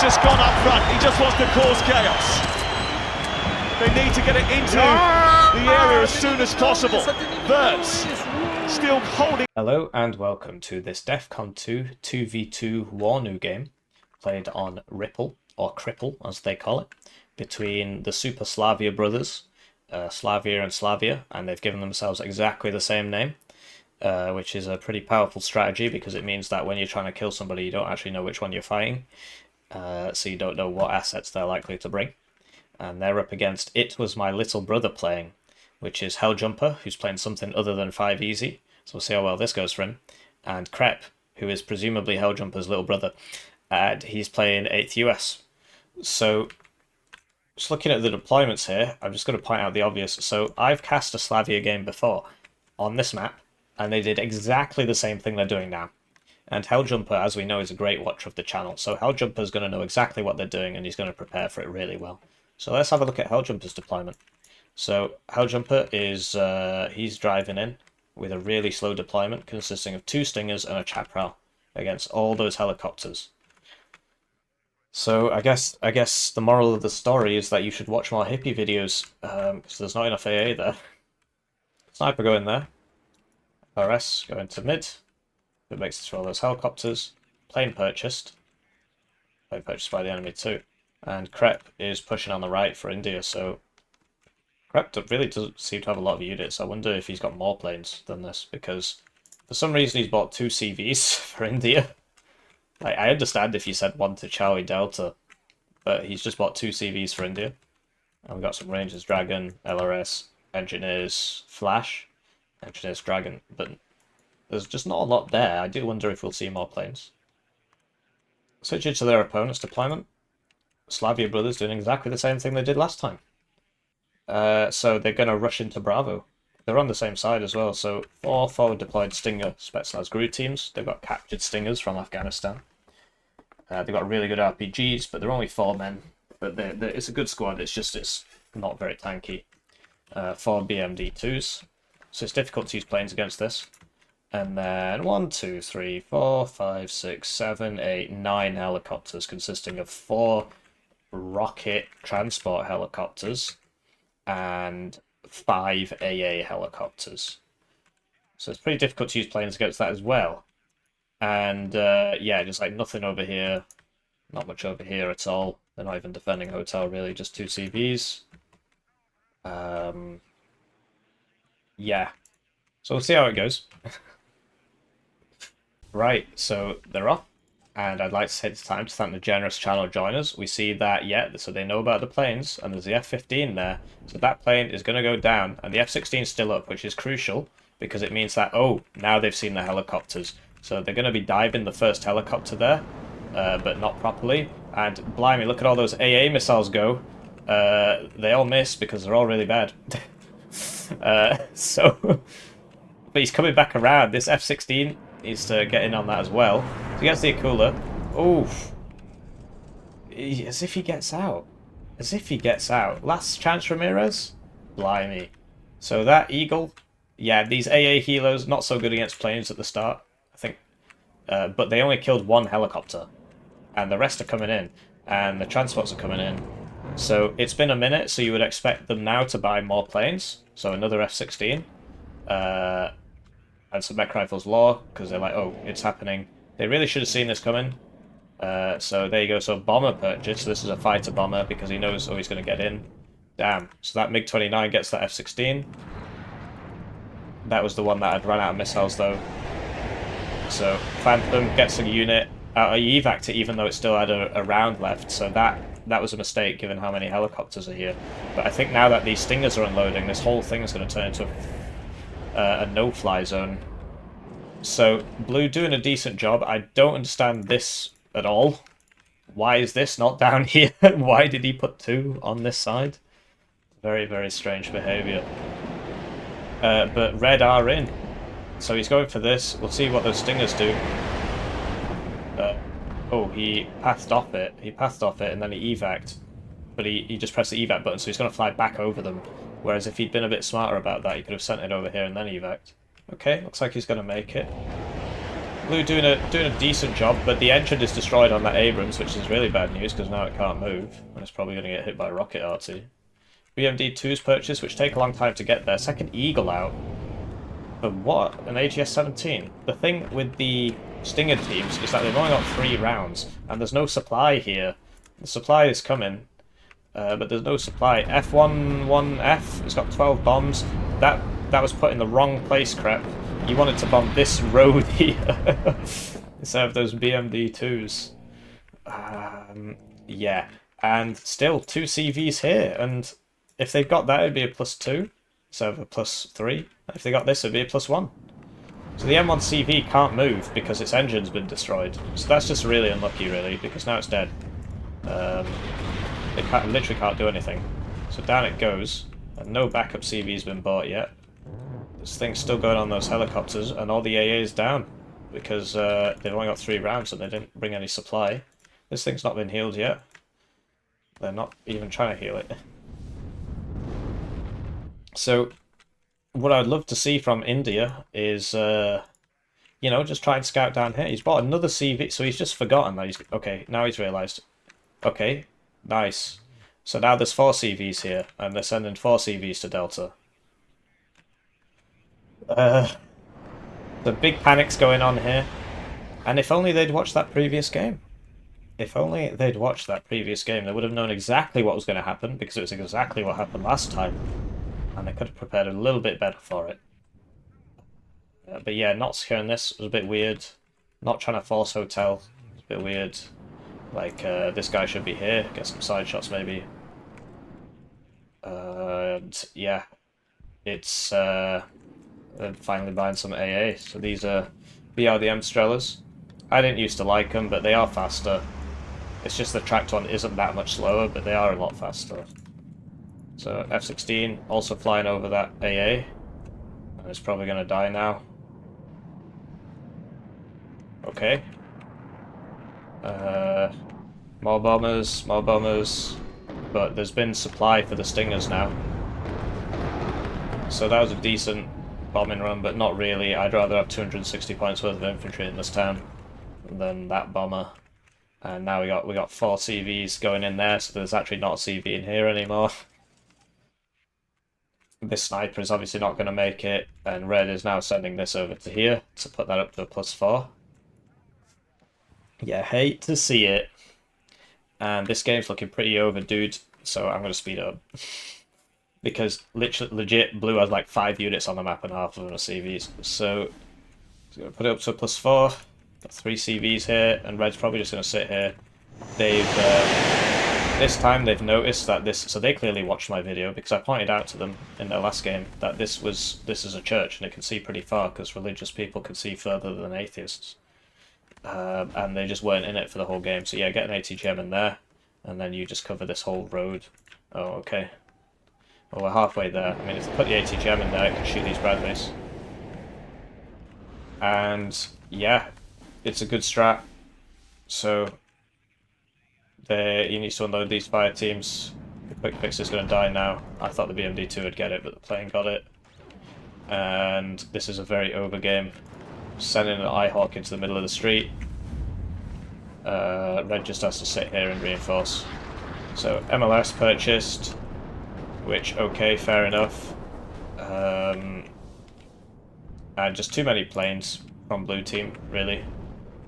just gone up front. He just wants to cause chaos. They need to get it into the area as soon as possible. Verts still holding. Hello and welcome to this DEFCON 2 2v2 Warno game played on cRipple, or cRipple as they call it, between the Super Slavia brothers, Slavia and Slavia, and they've given themselves exactly the same name, which is a pretty powerful strategy because it means that when you're trying to kill somebody you don't actually know which one you're fighting, so you don't know what assets they're likely to bring. And they're up against It Was My Little Brother playing, which is Helljumper, who's playing something other than 5 easy, so we'll see how well this goes for him, and Krepp, who is presumably Helljumper's little brother, and he's playing 8th US. So, just looking at the deployments here, I'm just going to point out the obvious. So, I've cast a Slavia game before on this map, and they did exactly the same thing they're doing now. And Helljumper, as we know, is a great watcher of the channel, so Helljumper's going to know exactly what they're doing, and he's going to prepare for it really well. So let's have a look at Helljumper's deployment. So Helljumper is, he's driving in with a really slow deployment consisting of 2 Stingers and a Chaparral against all those helicopters. So I guess the moral of the story is that you should watch more Hippie videos, because there's not enough AA there. Sniper going there. RS going to mid. It makes it through all those helicopters. Plane purchased. Plane purchased by the enemy too. And Krepp is pushing on the right for India, so Krepp really doesn't seem to have a lot of units. I wonder if he's got more planes than this, because for some reason he's bought 2 CVs for India. I understand if you said 1 to Charlie Delta, but he's just bought 2 CVs for India. And we've got some Rangers Dragon, LRS, Engineers Flash, Engineers Dragon, but there's just not a lot there. I do wonder if we'll see more planes. Switching to their opponent's deployment. Slavia brothers doing exactly the same thing they did last time. So they're going to rush into Bravo. They're on the same side as well, so 4 forward deployed Stinger Spetsnaz Group teams. They've got captured Stingers from Afghanistan. They've got really good RPGs, but they're only 4 men. But it's a good squad, it's not very tanky. 4 BMD2s, so it's difficult to use planes against this. And then 1, 2, 3, 4, 5, 6, 7, 8, 9 helicopters consisting of 4 rocket transport helicopters and 5 AA helicopters. So it's pretty difficult to use planes against that as well. And yeah, just like nothing over here, not much over here at all. They're not even defending hotel really, just 2 CVs. Yeah, so we'll see how it goes. Right, so they're off. And I'd like to take the time to thank the generous channel joiners. We see that, yeah, so they know about the planes, and there's the F-15 there. So that plane is going to go down, and the F-16 is still up, which is crucial, because it means that, oh, now they've seen the helicopters. So they're going to be diving the first helicopter there, but not properly. And blimey, look at all those AA missiles go. They all miss, because they're all really bad. But he's coming back around. This F-16 needs to get in on that as well. So he gets the Akula. Oof. As if he gets out. As if he gets out. Last chance Ramirez? Blimey. So that Eagle, yeah, these AA helos, not so good against planes at the start, I think. But they only killed 1 helicopter. And the rest are coming in. And the transports are coming in. So it's been a minute, so you would expect them now to buy more planes. So another F-16. And some mech rifles law, because they're like, oh, it's happening. They really should have seen this coming. So there you go. So bomber purchase. So this is a fighter bomber because he knows, oh, he's going to get in. Damn. So that MiG-29 gets that F-16. That was the one that had run out of missiles, though. So Phantom gets a unit. He evac'd it even though it still had a round left. So that was a mistake given how many helicopters are here. But I think now that these Stingers are unloading, this whole thing is going to turn into a no-fly zone. So Blue doing a decent job. I don't understand this at all. Why is this not down here? Why did he put 2 on this side? Very, very strange behaviour. But Red are in. So he's going for this. We'll see what those Stingers do. Oh, he pathed off it. He pathed off it and then he evac'd. But he just pressed the evac button, so he's going to fly back over them. Whereas if he'd been a bit smarter about that, he could have sent it over here and then evac'd. Okay, looks like he's going to make it. Blue doing a decent job, but the engine is destroyed on that Abrams, which is really bad news because now it can't move, and it's probably going to get hit by rocket RT. BMD2's purchase, which take a long time to get there. Second Eagle out. But what? An AGS-17. The thing with the Stinger teams is that they've only got 3 rounds, and there's no supply here. The supply is coming, but there's no supply. F11F, it's got 12 bombs. That was put in the wrong place, Krepp. You wanted to bomb this road here instead of those BMD2s. Yeah, and still 2 CVs here, and if they've got that, it'd be a +2 instead of a +3. If they got this, it'd be a +1. So the M1 CV can't move because its engine's been destroyed. So that's just really unlucky, really, because now it's dead. It literally can't do anything. So down it goes, and no backup CV's been bought yet. This thing's still going on those helicopters, and all the AA's down because they've only got 3 rounds and they didn't bring any supply. This thing's not been healed yet. They're not even trying to heal it. So, what I'd love to see from India is, you know, just try and scout down here. He's bought another CV, so he's just forgotten that he's... Okay, now he's realised. Okay, nice. So now there's 4 CVs here, and they're sending 4 CVs to Delta. The big panic's going on here. And if only they'd watched that previous game. If only they'd watched that previous game, they would have known exactly what was going to happen, because it was exactly what happened last time. And they could have prepared a little bit better for it. But yeah, not securing this was a bit weird. Not trying to force hotel was a bit weird. Like, this guy should be here, get some side shots maybe. And yeah, it's finally buying some AA. So these are BRDM Strellas. I didn't used to like them, but they are faster. It's just the tracked one isn't that much slower, but they are a lot faster. So F-16 also flying over that AA, and it's probably going to die now. Okay. More bombers, but there's been supply for the Stingers now. So that was a decent bombing run, but not really. I'd rather have 260 points worth of infantry in this town than that bomber. And now we got 4 CVs going in there, so there's actually not a CV in here anymore. This sniper is obviously not going to make it, and Red is now sending this over to here to put that up to a +4. Yeah, hate to see it. And this game's looking pretty overdude, so I'm going to speed up. Because legit, Blue has like 5 units on the map and half of them are CVs. So, going to put it up to a +4. Got 3 CVs here, and Red's probably just going to sit here. They've... This time they've noticed that this, so they clearly watched my video because I pointed out to them in their last game that this is a church and it can see pretty far because religious people can see further than atheists, and they just weren't in it for the whole game. So yeah, get an ATGM in there, and then you just cover this whole road. Oh, okay. Well, we're halfway there. I mean, if they put the ATGM in there, it can shoot these Bradleys. And yeah, it's a good strat. So. He needs to unload these fire teams. The quick fix is going to die now. I thought the BMD2 would get it, but the plane got it. And this is a very over game. Sending an IHawk into the middle of the street. Red just has to sit here and reinforce. So MLS purchased, which, okay, fair enough. And just too many planes from Blue Team, really.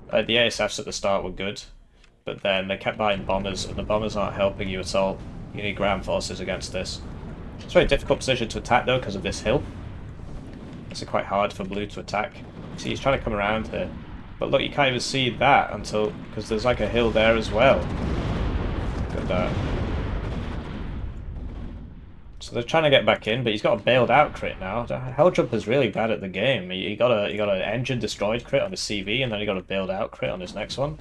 The ASFs at the start were good. But then they kept buying bombers, and the bombers aren't helping you at all. You need ground forces against this. It's a very difficult position to attack, though, because of this hill. It's quite hard for Blue to attack. See, he's trying to come around here. But look, you can't even see that until... because there's like a hill there as well. Look at that. So they're trying to get back in, but he's got a bailed out crit now. Helljumper's really bad at the game. He got an engine destroyed crit on his CV, and then he got a bailed out crit on his next one.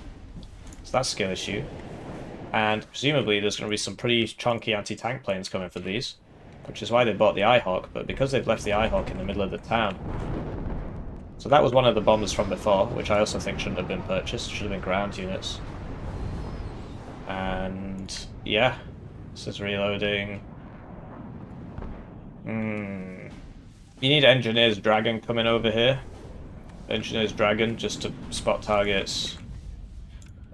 So that's a skill issue. And presumably there's going to be some pretty chunky anti-tank planes coming for these, which is why they bought the IHawk, but because they've left the IHawk in the middle of the town. So that was one of the bombers from before, which I also think shouldn't have been purchased, should have been ground units. And yeah, this is reloading. You need engineers dragon coming over here. Engineer's Dragon, just to spot targets.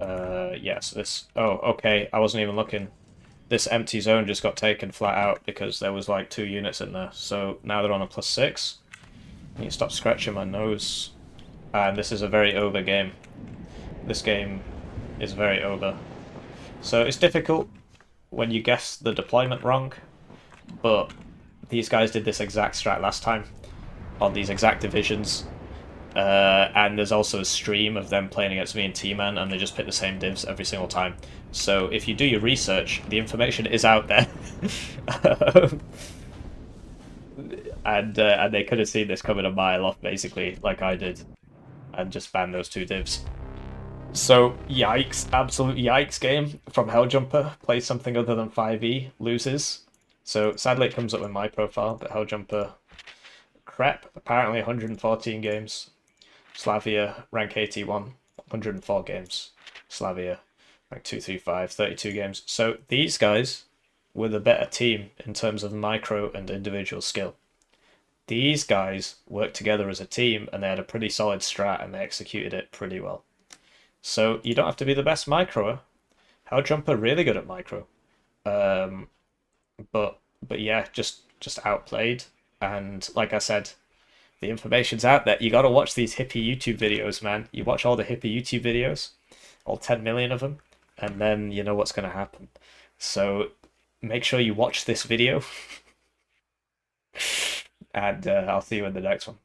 Yes, this... Oh, okay, I wasn't even looking. This empty zone just got taken flat out because there was like 2 units in there. So now they're on a +6. I need to stop scratching my nose. And this is a very over game. This game is very over. So it's difficult when you guess the deployment wrong, but these guys did this exact strat last time on these exact divisions. And there's also a stream of them playing against me and T-Man, and they just pick the same divs every single time. So if you do your research, the information is out there. And they could have seen this coming a mile off, basically, like I did, and just banned those 2 divs. So, yikes, absolute yikes game from Helljumper. Plays something other than 5e, loses. So, sadly it comes up with my profile, but Helljumper Krepp, apparently 114 games. Slavia, rank 81, 104 games. Slavia, rank 235, 32 games. So, these guys were the better team in terms of micro and individual skill. These guys worked together as a team, and they had a pretty solid strat, and they executed it pretty well. So you don't have to be the best microer. Helljumper really good at micro, but yeah, just outplayed. And like I said, the information's out there. You got to watch these Hippie YouTube videos, man. You watch all the Hippie YouTube videos, all 10 million of them, and then you know what's going to happen. So make sure you watch this video, and I'll see you in the next one.